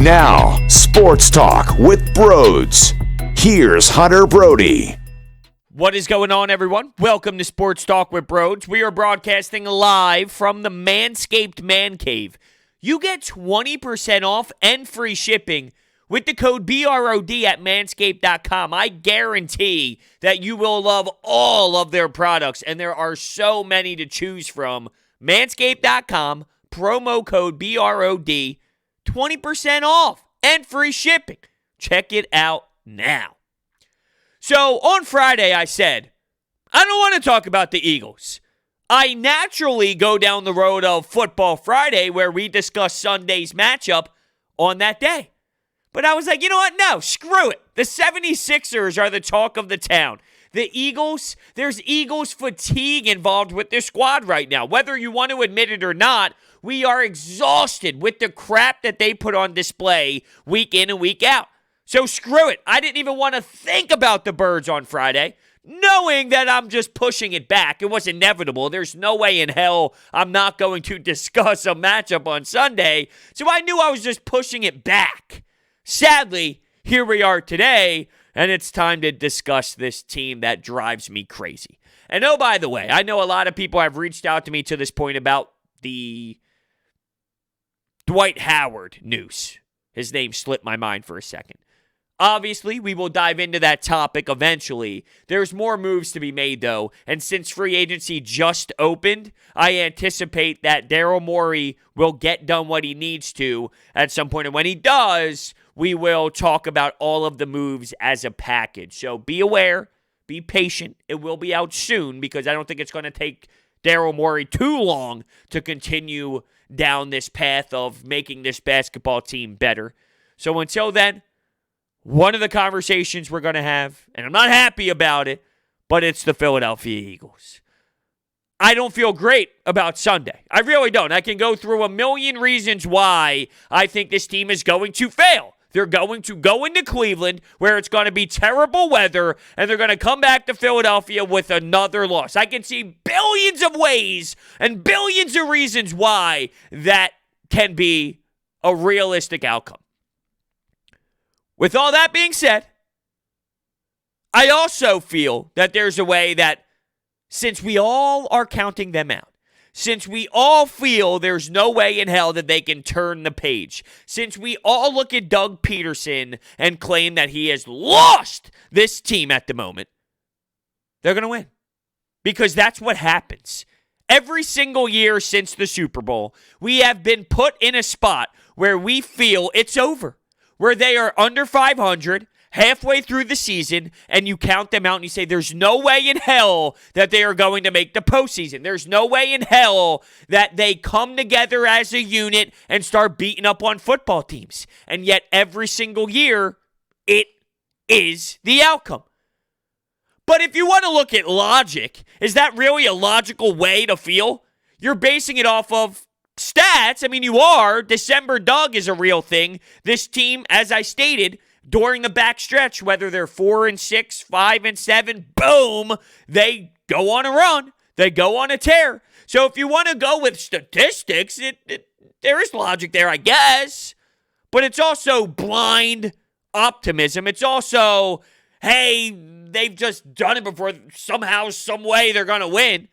Now, Sports Talk with Brodes. Here's Hunter Brody. What is going on, everyone? Welcome to Sports Talk with Brodes. We are broadcasting live from the Manscaped Man Cave. You get 20% off and free shipping with the code BROD at manscaped.com. I guarantee that you will love all of their products, and there are so many to choose from. Manscaped.com, promo code BROD, 20% off and free shipping. Check it out now. So on Friday, I said, I don't want to talk about the Eagles. I naturally go down the road of Football Friday where we discuss Sunday's matchup on that day. But I was like, you know what? No, screw it. The 76ers are the talk of the town. The Eagles, there's Eagles fatigue involved with their squad right now. Whether you want to admit it or not, we are exhausted with the crap that they put on display week in and week out. So screw it. I didn't even want to think about the Birds on Friday, knowing that I'm just pushing it back. It was inevitable. There's no way in hell I'm not going to discuss a matchup on Sunday. So I knew I was just pushing it back. Sadly, here we are today, and it's time to discuss this team that drives me crazy. And oh, by the way, I know a lot of people have reached out to me to this point about the Dwight Howard news. His name slipped my mind for a second. Obviously, we will dive into that topic eventually. There's more moves to be made, though, and since free agency just opened, I anticipate that Daryl Morey will get done what he needs to at some point, and when he does, we will talk about all of the moves as a package. So be aware, be patient. It will be out soon because I don't think it's going to take Daryl Morey too long to continue down this path of making this basketball team better. So until then, one of the conversations we're going to have, and I'm not happy about it, but it's the Philadelphia Eagles. I don't feel great about Sunday. I really don't. I can go through a million reasons why I think this team is going to fail. They're going to go into Cleveland where it's going to be terrible weather, and they're going to come back to Philadelphia with another loss. I can see billions of ways and billions of reasons why that can be a realistic outcome. With all that being said, I also feel that there's a way that since we all are counting them out, since we all feel there's no way in hell that they can turn the page, since we all look at Doug Pederson and claim that he has lost this team at the moment, they're going to win. Because that's what happens. Every single year since the Super Bowl, we have been put in a spot where we feel it's over, where they are under 500, halfway through the season, and you count them out and you say, there's no way in hell that they are going to make the postseason. There's no way in hell that they come together as a unit and start beating up on football teams. And yet every single year, it is the outcome. But if you want to look at logic, is that really a logical way to feel? You're basing it off of stats. I mean, you are. December Doug is a real thing. This team, as I stated, during the backstretch, whether they're 4-6, 5-7, boom, they go on a run. They go on a tear. So if you want to go with statistics, there is logic there, I guess. But it's also blind optimism. It's also, hey, they've just done it before. Somehow, some way, they're going to win.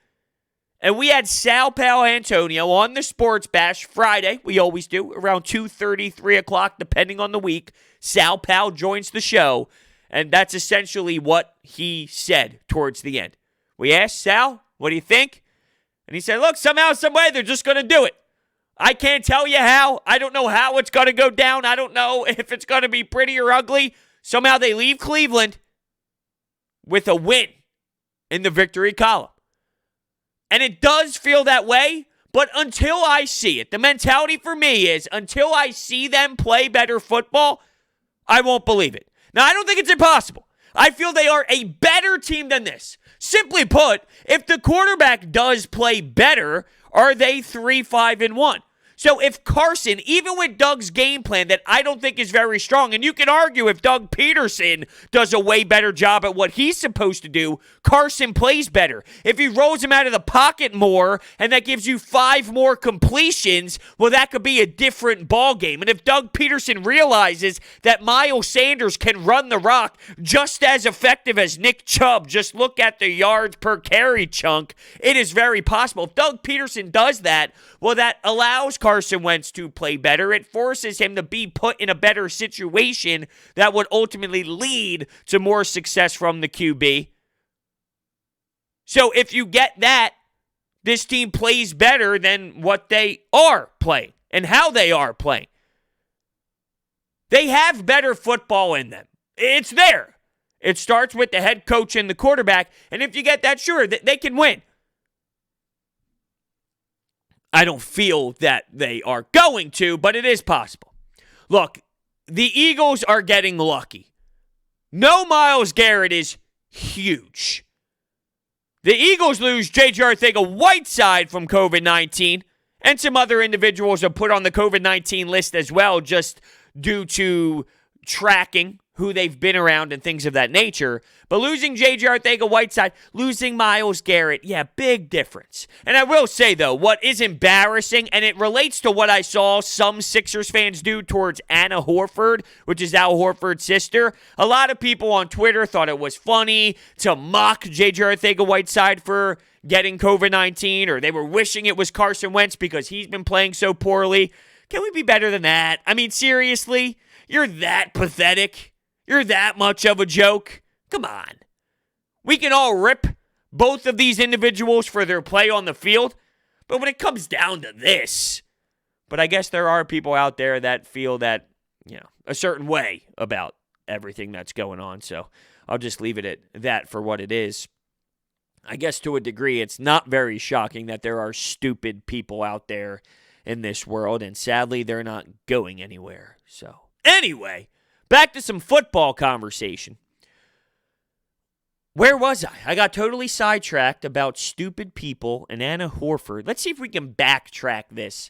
And we had Sal Paolantonio on the Sports Bash Friday. We always do, around 2:30, 3 o'clock, depending on the week. Sal Pal joins the show, and that's essentially what he said towards the end. We asked Sal, what do you think? And he said, look, somehow, some way, they're just going to do it. I can't tell you how. I don't know how it's going to go down. I don't know if it's going to be pretty or ugly. Somehow they leave Cleveland with a win in the victory column. And it does feel that way, but until I see it, the mentality for me is until I see them play better football, I won't believe it. Now, I don't think it's impossible. I feel they are a better team than this. Simply put, if the quarterback does play better, are they 3-5-1? So if Carson, even with Doug's game plan that I don't think is very strong, and you can argue if Doug Pederson does a way better job at what he's supposed to do, Carson plays better. If he rolls him out of the pocket more and that gives you 5 more completions, well, that could be a different ball game. And if Doug Pederson realizes that Miles Sanders can run the rock just as effective as Nick Chubb, just look at the yards per carry chunk, it is very possible. If Doug Pederson does that, well, that allows Carson Wentz to play better. It forces him to be put in a better situation that would ultimately lead to more success from the QB. So if you get that, this team plays better than what they are playing and how they are playing. They have better football in them. It's there. It starts with the head coach and the quarterback, and if you get that, sure, they can win. I don't feel that they are going to, but it is possible. Look, the Eagles are getting lucky. No Myles Garrett is huge. The Eagles lose J.J. Arcega-Whiteside from COVID-19, and some other individuals are put on the COVID-19 list as well, just due to tracking who they've been around and things of that nature. But losing J.J. Arcega-Whiteside, losing Myles Garrett, yeah, big difference. And I will say, though, what is embarrassing, and it relates to what I saw some Sixers fans do towards Anna Horford, which is Al Horford's sister. A lot of people on Twitter thought it was funny to mock J.J. Arcega-Whiteside for getting COVID-19, or they were wishing it was Carson Wentz because he's been playing so poorly. Can we be better than that? I mean, seriously? You're that pathetic? You're that much of a joke? Come on. We can all rip both of these individuals for their play on the field, but when it comes down to this, but I guess there are people out there that feel that, a certain way about everything that's going on, so I'll just leave it at that for what it is. I guess to a degree, it's not very shocking that there are stupid people out there in this world, and sadly, they're not going anywhere. So, anyway, back to some football conversation. Where was I? I got totally sidetracked about stupid people and Anna Horford. Let's see if we can backtrack this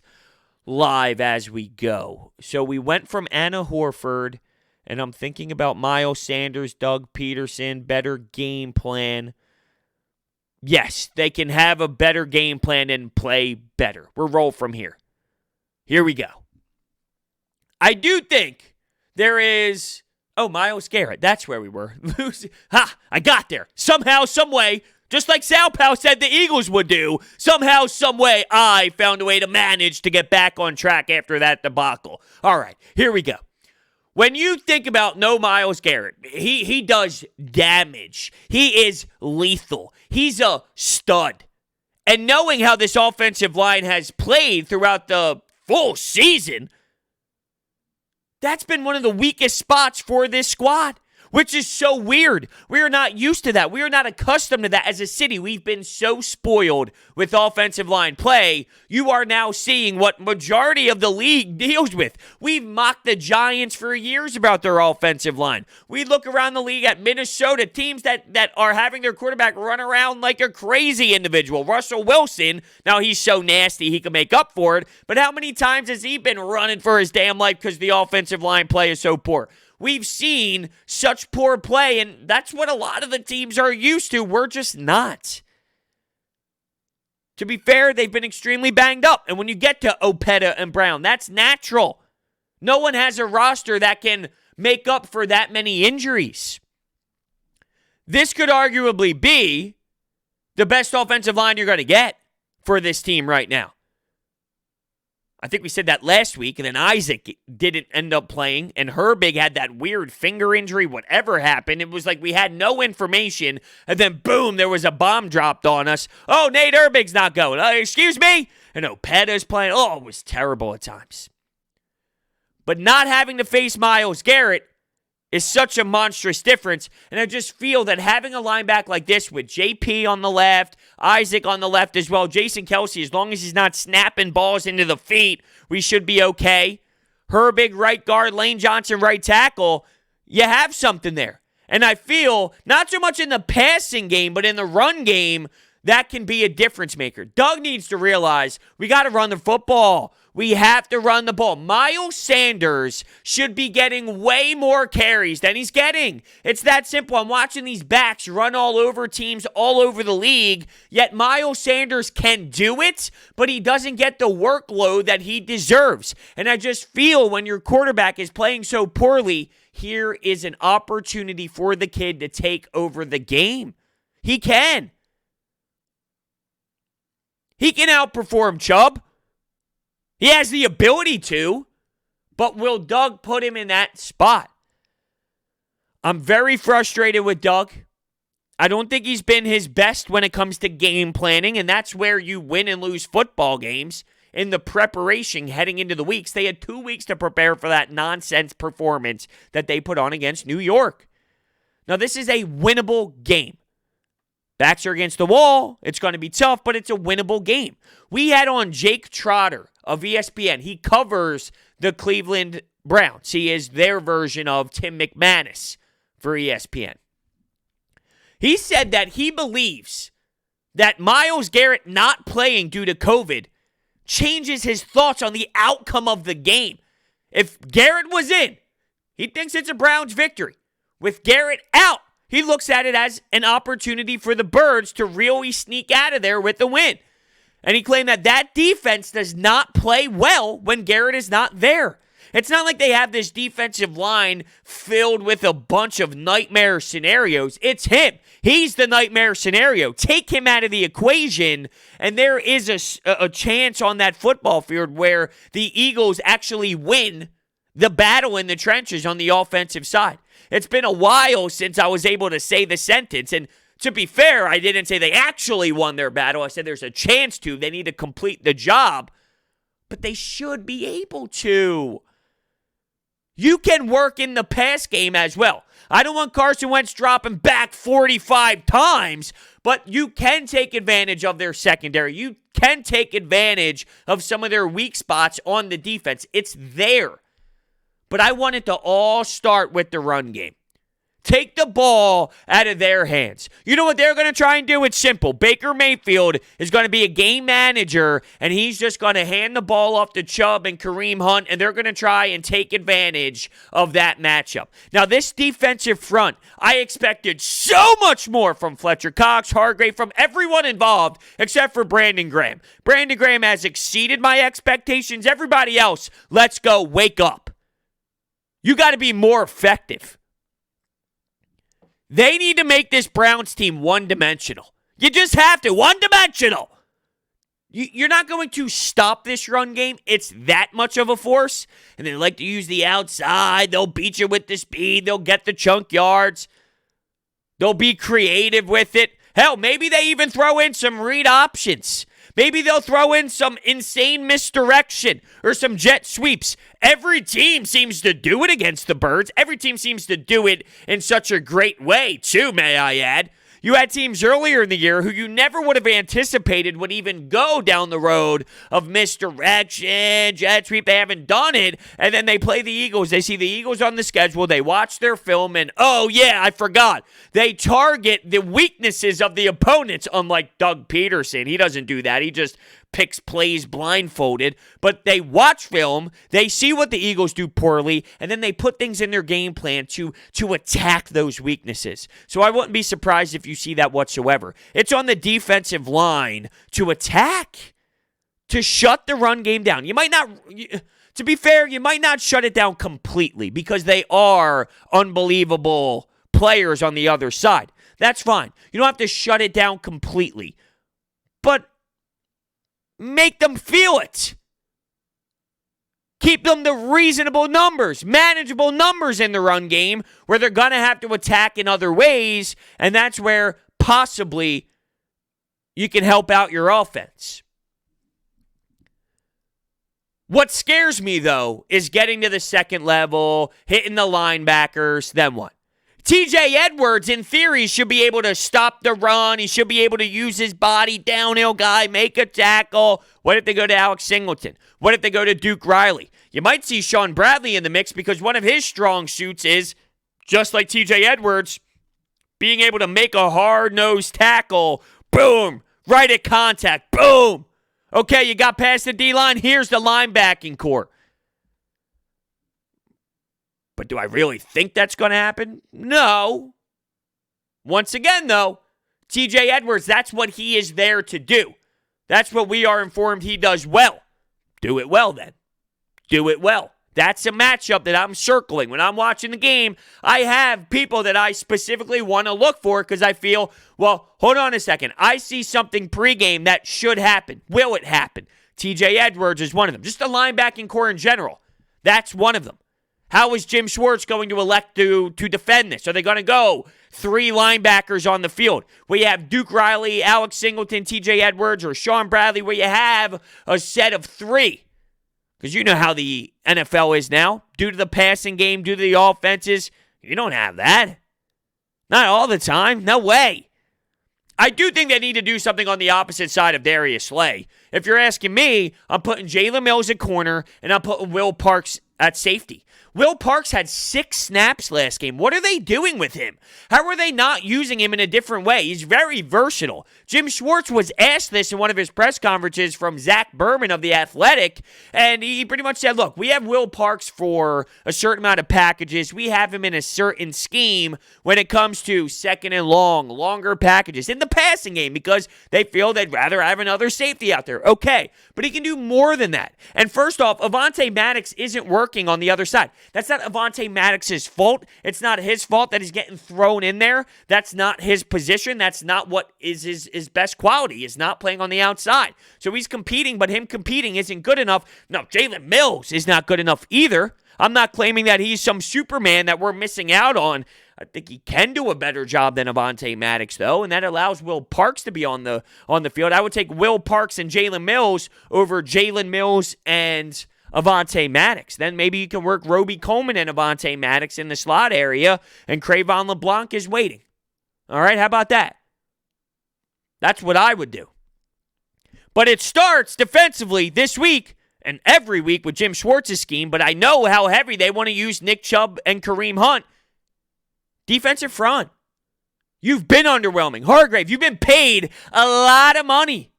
live as we go. So we went from Anna Horford, and I'm thinking about Miles Sanders, Doug Pederson, better game plan. Yes, they can have a better game plan and play better. We'll roll from here. Here we go. I do think there is... Oh, Myles Garrett. That's where we were. I got there. Somehow, some way, just like Sal Pal said the Eagles would do, somehow, some way, I found a way to manage to get back on track after that debacle. All right, here we go. When you think about no Myles Garrett, he does damage. He is lethal. He's a stud. And knowing how this offensive line has played throughout the full season, that's been one of the weakest spots for this squad, which is so weird. We are not used to that. We are not accustomed to that as a city. We've been so spoiled with offensive line play. You are now seeing what majority of the league deals with. We've mocked the Giants for years about their offensive line. We look around the league at Minnesota, teams that are having their quarterback run around like a crazy individual. Russell Wilson, now he's so nasty he can make up for it, but how many times has he been running for his damn life because the offensive line play is so poor? We've seen such poor play, and that's what a lot of the teams are used to. We're just not. To be fair, they've been extremely banged up, and when you get to Opeta and Brown, that's natural. No one has a roster that can make up for that many injuries. This could arguably be the best offensive line you're going to get for this team right now. I think we said that last week, and then Isaac didn't end up playing, and Herbig had that weird finger injury, whatever happened. It was like we had no information, and then boom, there was a bomb dropped on us. Oh, Nate Herbig's not going. Excuse me? And Opeta's playing. Oh, it was terrible at times. But not having to face Myles Garrett is such a monstrous difference, and I just feel that having a linebacker like this with JP on the left, Isaac on the left as well, Jason Kelce, as long as he's not snapping balls into the feet, we should be okay. Herbig, right guard, Lane Johnson, right tackle, you have something there. And I feel, not so much in the passing game, but in the run game, that can be a difference maker. Doug needs to realize we got to run the football. We have to run the ball. Miles Sanders should be getting way more carries than he's getting. It's that simple. I'm watching these backs run all over teams all over the league, yet Miles Sanders can do it, but he doesn't get the workload that he deserves. And I just feel when your quarterback is playing so poorly, here is an opportunity for the kid to take over the game. He can. He can outperform Chubb. He has the ability to, but will Doug put him in that spot? I'm very frustrated with Doug. I don't think he's been his best when it comes to game planning, and that's where you win and lose football games in the preparation heading into the weeks. They had 2 weeks to prepare for that nonsense performance that they put on against New York. Now, this is a winnable game. Backs are against the wall. It's going to be tough, but it's a winnable game. We had on Jake Trotter of ESPN. He covers the Cleveland Browns. He is their version of Tim McManus for ESPN. He said that he believes that Myles Garrett not playing due to COVID changes his thoughts on the outcome of the game. If Garrett was in, he thinks it's a Browns victory. With Garrett out, he looks at it as an opportunity for the Birds to really sneak out of there with the win. And he claimed that that defense does not play well when Garrett is not there. It's not like they have this defensive line filled with a bunch of nightmare scenarios. It's him. He's the nightmare scenario. Take him out of the equation, and there is a chance on that football field where the Eagles actually win the battle in the trenches on the offensive side. It's been a while since I was able to say the sentence, and to be fair, I didn't say they actually won their battle. I said there's a chance to. They need to complete the job, but they should be able to. You can work in the pass game as well. I don't want Carson Wentz dropping back 45 times, but you can take advantage of their secondary. You can take advantage of some of their weak spots on the defense. It's there. But I want it to all start with the run game. Take the ball out of their hands. You know what they're going to try and do? It's simple. Baker Mayfield is going to be a game manager, and he's just going to hand the ball off to Chubb and Kareem Hunt, and they're going to try and take advantage of that matchup. Now, this defensive front, I expected so much more from Fletcher Cox, Hargrave, from everyone involved, except for Brandon Graham. Brandon Graham has exceeded my expectations. Everybody else, let's go. Wake up. You got to be more effective. They need to make this Browns team one-dimensional. You just have to. One-dimensional. You're not going to stop this run game. It's that much of a force. And they like to use the outside. They'll beat you with the speed. They'll get the chunk yards. They'll be creative with it. Hell, maybe they even throw in some read options. Maybe they'll throw in some insane misdirection or some jet sweeps. Every team seems to do it against the Birds. Every team seems to do it in such a great way, too, may I add. You had teams earlier in the year who you never would have anticipated would even go down the road of misdirection, jet sweep. They haven't done it, and then they play the Eagles. They see the Eagles on the schedule. They watch their film, and oh, yeah, I forgot. They target the weaknesses of the opponents, unlike Doug Pederson. He doesn't do that. He just picks plays blindfolded, but they watch film, they see what the Eagles do poorly, and then they put things in their game plan to attack those weaknesses. So I wouldn't be surprised if you see that whatsoever. It's on the defensive line to attack, to shut the run game down. You might not, to be fair, you might not shut it down completely because they are unbelievable players on the other side. That's fine. You don't have to shut it down completely, but make them feel it. Keep them to reasonable numbers, manageable numbers in the run game where they're going to have to attack in other ways, and that's where possibly you can help out your offense. What scares me, though, is getting to the second level, hitting the linebackers, then what? TJ Edwards, in theory, should be able to stop the run. He should be able to use his body, downhill guy, make a tackle. What if they go to Alex Singleton? What if they go to Duke Riley? You might see Sean Bradley in the mix because one of his strong suits is, just like TJ Edwards, being able to make a hard-nosed tackle. Boom! Right at contact. Boom! Okay, you got past the D-line. Here's the linebacking core. But do I really think that's going to happen? No. Once again, though, TJ Edwards, that's what he is there to do. That's what we are informed he does well. Do it well, then. Do it well. That's a matchup that I'm circling. When I'm watching the game, I have people that I specifically want to look for because I feel, well, hold on a second. I see something pregame that should happen. Will it happen? TJ Edwards is one of them. Just the linebacking core in general. That's one of them. How is Jim Schwartz going to elect to defend this? Are they going to go 3 linebackers on the field? Where you have Duke Riley, Alex Singleton, TJ Edwards, or Sean Bradley, where you have a set of 3. Because you know how the NFL is now. Due to the passing game, due to the offenses, you don't have that. Not all the time. No way. I do think they need to do something on the opposite side of Darius Slay. If you're asking me, I'm putting Jalen Mills at corner, and I'm putting Will Parks at safety. Will Parks had 6 snaps last game. What are they doing with him? How are they not using him in a different way? He's very versatile. Jim Schwartz was asked this in one of his press conferences from Zach Berman of The Athletic, and he pretty much said, look, we have Will Parks for a certain amount of packages. We have him in a certain scheme when it comes to second and longer packages in the passing game because they feel they'd rather have another safety out there. Okay, but he can do more than that. And first off, Avonte Maddox isn't working on the other side. That's not Avonte Maddox's fault. It's not his fault that he's getting thrown in there. That's not his position. That's not what is his best quality. He's not playing on the outside. So he's competing, but him competing isn't good enough. No, Jalen Mills is not good enough either. I'm not claiming that he's some Superman that we're missing out on. I think he can do a better job than Avonte Maddox, though, and that allows Will Parks to be on the field. I would take Will Parks and Jalen Mills over Jalen Mills and Avonte Maddox. Then maybe you can work Robey-Coleman and Avonte Maddox in the slot area, and Crayvon LeBlanc is waiting. All right, how about that? That's what I would do. But it starts defensively this week and every week with Jim Schwartz's scheme, but I know how heavy they want to use Nick Chubb and Kareem Hunt. Defensive front. You've been underwhelming. Hargrave, you've been paid a lot of money.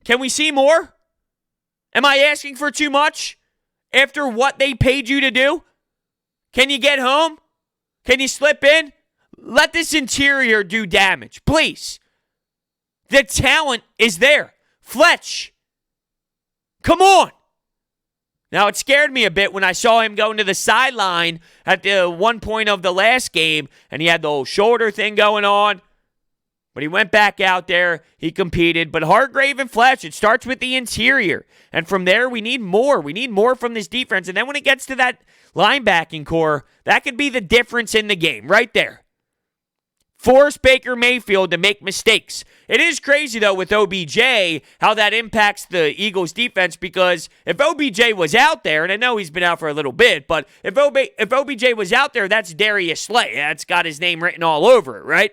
Can we see more? Am I asking for too much after what they paid you to do? Can you get home? Can you slip in? Let this interior do damage, please. The talent is there. Fletch, come on. Now, it scared me a bit when I saw him going to the sideline at the one point of the last game, and he had the whole shoulder thing going on. But he went back out there. He competed. But Hargrave and Fletch, it starts with the interior. And from there, we need more. We need more from this defense. And then when it gets to that linebacking core, that could be the difference in the game right there. Force Baker Mayfield to make mistakes. It is crazy, though, with OBJ, how that impacts the Eagles' defense, because if OBJ was out there, and I know he's been out for a little bit, but if OBJ was out there, that's Darius Slay. That's got his name written all over it, right?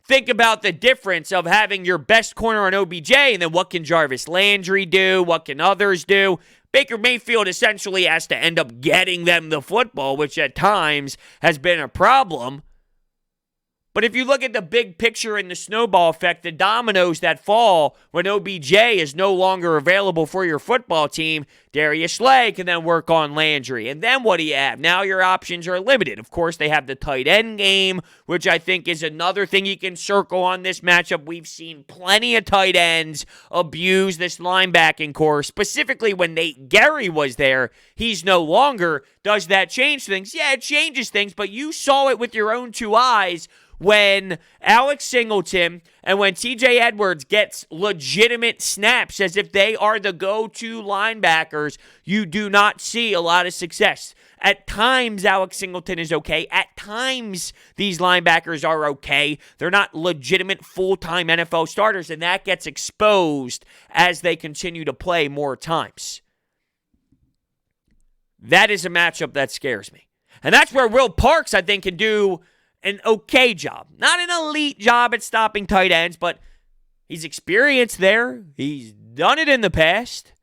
Think about the difference of having your best corner on OBJ, and then what can Jarvis Landry do? What can others do? Baker Mayfield essentially has to end up getting them the football, which at times has been a problem. But if you look at the big picture and the snowball effect, the dominoes that fall when OBJ is no longer available for your football team, Darius Slay can then work on Landry. And then what do you have? Now your options are limited. Of course, they have the tight end game, which I think is another thing you can circle on this matchup. We've seen plenty of tight ends abuse this linebacking core, specifically when Nate Gary was there. He's no longer. Does that change things? Yeah, it changes things, but you saw it with your own 2 eyes when Alex Singleton and when TJ Edwards gets legitimate snaps as if they are the go-to linebackers, you do not see a lot of success. At times, Alex Singleton is okay. At times, these linebackers are okay. They're not legitimate full-time NFL starters, and that gets exposed as they continue to play more times. That is a matchup that scares me. And that's where Will Parks, I think, can do an okay job. Not an elite job at stopping tight ends, but he's experienced there. He's done it in the past.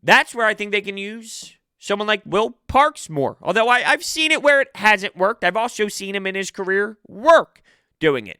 That's where I think they can use someone like Will Parks more. Although I've seen it where it hasn't worked. I've also seen him in his career work doing it.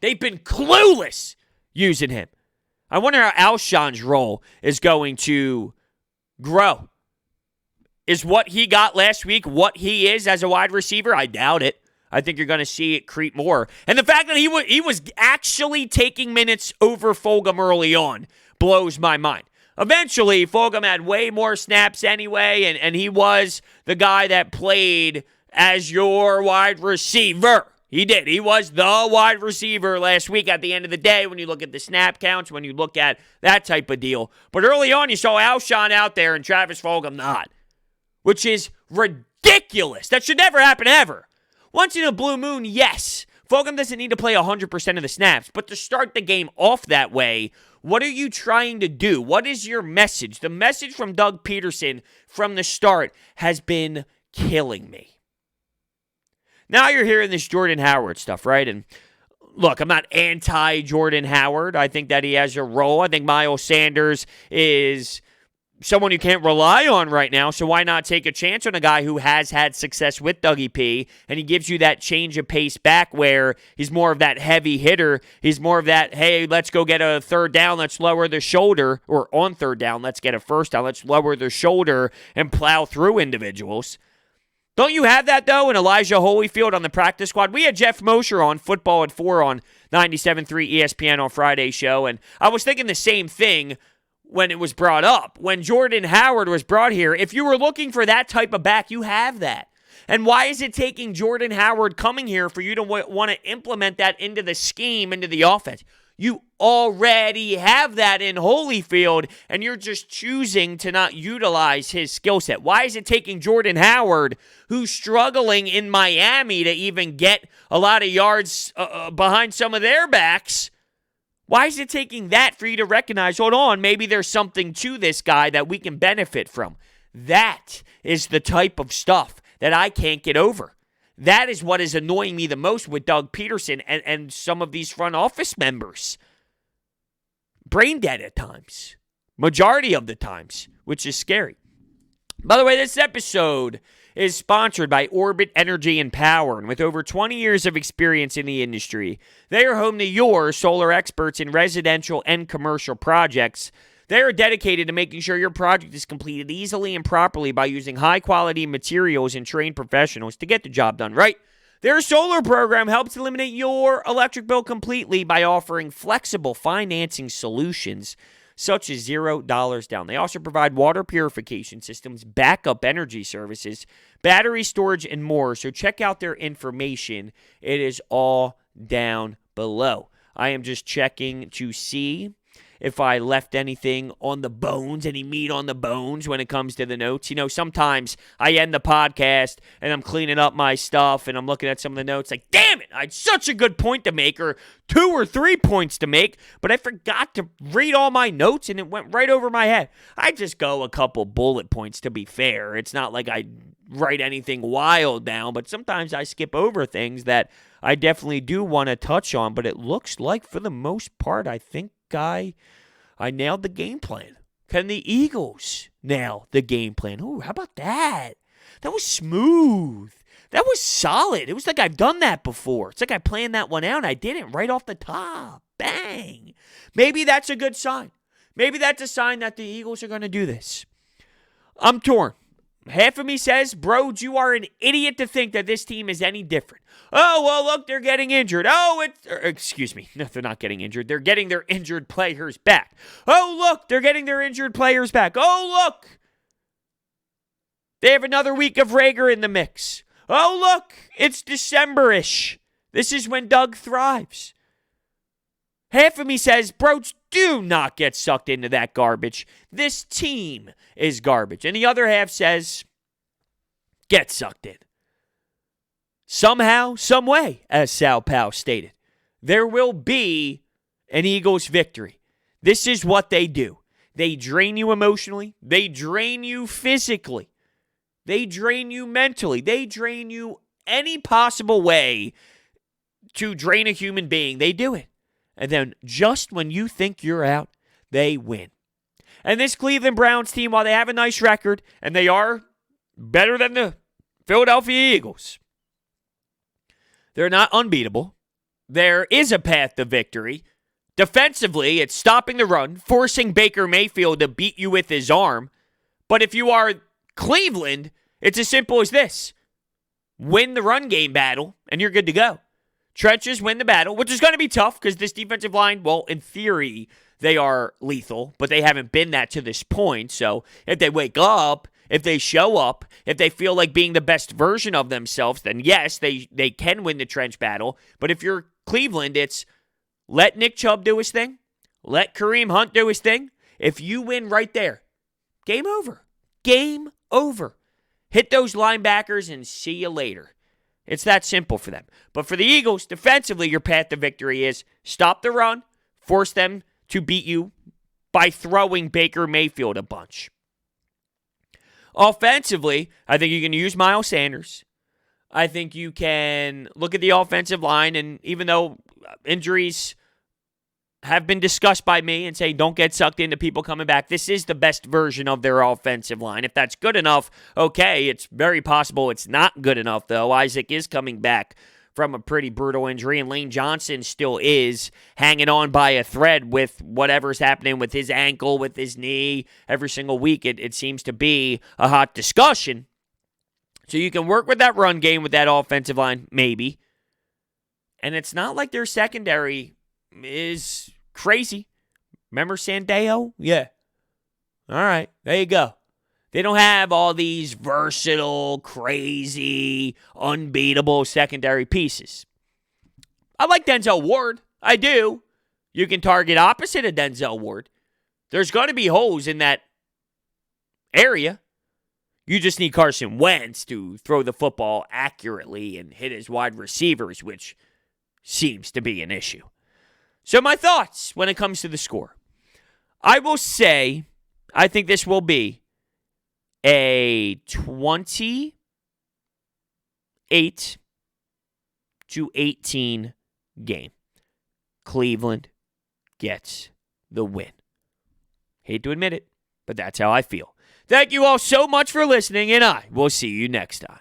They've been clueless using him. I wonder how Alshon's role is going to grow. Is what he got last week what he is as a wide receiver? I doubt it. I think you're going to see it creep more. And the fact that he was actually taking minutes over Fulgham early on blows my mind. Eventually, Fulgham had way more snaps anyway, and he was the guy that played as your wide receiver. He did. He was the wide receiver last week at the end of the day when you look at the snap counts, when you look at that type of deal. But early on, you saw Alshon out there and Travis Fulgham not, which is ridiculous. That should never happen ever. Once in a blue moon, yes. Fulgham doesn't need to play 100% of the snaps, but to start the game off that way, what are you trying to do? What is your message? The message from Doug Pederson from the start has been killing me. Now you're hearing this Jordan Howard stuff, right? And look, I'm not anti-Jordan Howard. I think that he has a role. I think Miles Sanders is someone you can't rely on right now, so why not take a chance on a guy who has had success with Dougie P, and he gives you that change of pace back where he's more of that heavy hitter. He's more of that, hey, let's go get a third down, let's lower the shoulder, or on third down, let's get a first down, let's lower the shoulder and plow through individuals. Don't you have that, though, in Elijah Holyfield on the practice squad? We had Jeff Mosher on Football at 4 on 97.3 ESPN on Friday's show, and I was thinking the same thing when it was brought up. When Jordan Howard was brought here, if you were looking for that type of back, you have that. And why is it taking Jordan Howard coming here for you to want to implement that into the scheme, into the offense? You already have that in Holyfield, and you're just choosing to not utilize his skill set. Why is it taking Jordan Howard, who's struggling in Miami to even get a lot of yards behind some of their backs? Why is it taking that for you to recognize, hold on, maybe there's something to this guy that we can benefit from? That is the type of stuff that I can't get over. That is what is annoying me the most with Doug Pederson and some of these front office members. Brain dead at times. Majority of the times, which is scary. By the way, this episode is sponsored by Orbit Energy and Power, and with over 20 years of experience in the industry, they are home to your solar experts in residential and commercial projects. They are dedicated to making sure your project is completed easily and properly by using high-quality materials and trained professionals to get the job done right. Their solar program helps eliminate your electric bill completely by offering flexible financing solutions such as $0 down. They also provide water purification systems, backup energy services, battery storage, and more. So check out their information. It is all down below. I am just checking to see if I left anything on the bones, any meat on the bones when it comes to the notes. You know, sometimes I end the podcast and I'm cleaning up my stuff and I'm looking at some of the notes like, damn it, I had such a good point to make or 2 or 3 points to make, but I forgot to read all my notes and it went right over my head. I just go a couple bullet points to be fair. It's not like I write anything wild down, but sometimes I skip over things that I definitely do want to touch on, but it looks like for the most part, I think I nailed the game plan. Can the Eagles nail the game plan? Ooh, how about that? That was smooth. That was solid. It was like I've done that before. It's like I planned that one out and I did it right off the top. Bang. Maybe that's a good sign. Maybe that's a sign that the Eagles are going to do this. I'm torn. Half of me says, Brodes, you are an idiot to think that this team is any different. Oh, well, look, they're getting injured. Excuse me. No, they're not getting injured. They're getting their injured players back. Oh, look, they're getting their injured players back. Oh, look. They have another week of Rager in the mix. Oh, look, it's December-ish. This is when Doug thrives. Half of me says, Brodes, do not get sucked into that garbage. This team is garbage. And the other half says, get sucked in. Somehow, some way, as Sal Powell stated, there will be an Eagles victory. This is what they do. They drain you emotionally. They drain you physically. They drain you mentally. They drain you any possible way to drain a human being. They do it. And then just when you think you're out, they win. And this Cleveland Browns team, while they have a nice record, and they are better than the Philadelphia Eagles, they're not unbeatable. there is a path to victory. Defensively, it's stopping the run, forcing Baker Mayfield to beat you with his arm. But if you are Cleveland, it's as simple as this. Win the run game battle, and you're good to go. Trenches win the battle, which is going to be tough because this defensive line, well, in theory, they are lethal, but they haven't been that to this point. So if they wake up, if they show up, if they feel like being the best version of themselves, then yes, they can win the trench battle. But if you're Cleveland, it's let Nick Chubb do his thing. Let Kareem Hunt do his thing. If you win right there, game over. Game over. Hit those linebackers and see you later. It's that simple for them. But for the Eagles, defensively, your path to victory is stop the run, force them to beat you by throwing Baker Mayfield a bunch. Offensively, I think you can use Miles Sanders. I think you can look at the offensive line, and even though injuries have been discussed by me and say don't get sucked into people coming back, this is the best version of their offensive line. If that's good enough, okay, it's very possible it's not good enough, though. Isaac is coming back from a pretty brutal injury, and Lane Johnson still is hanging on by a thread with whatever's happening with his ankle, with his knee. Every single week it seems to be a hot discussion. So you can work with that run game with that offensive line, maybe. And it's not like their secondary is crazy. Remember Sandeo? Yeah. All right, there you go. They don't have all these versatile, crazy, unbeatable secondary pieces. I like Denzel Ward. I do. You can target opposite of Denzel Ward. There's going to be holes in that area. You just need Carson Wentz to throw the football accurately and hit his wide receivers, which seems to be an issue. So my thoughts when it comes to the score. I will say I think this will be a 28-18 game. Cleveland gets the win. Hate to admit it, but that's how I feel. Thank you all so much for listening, and I will see you next time.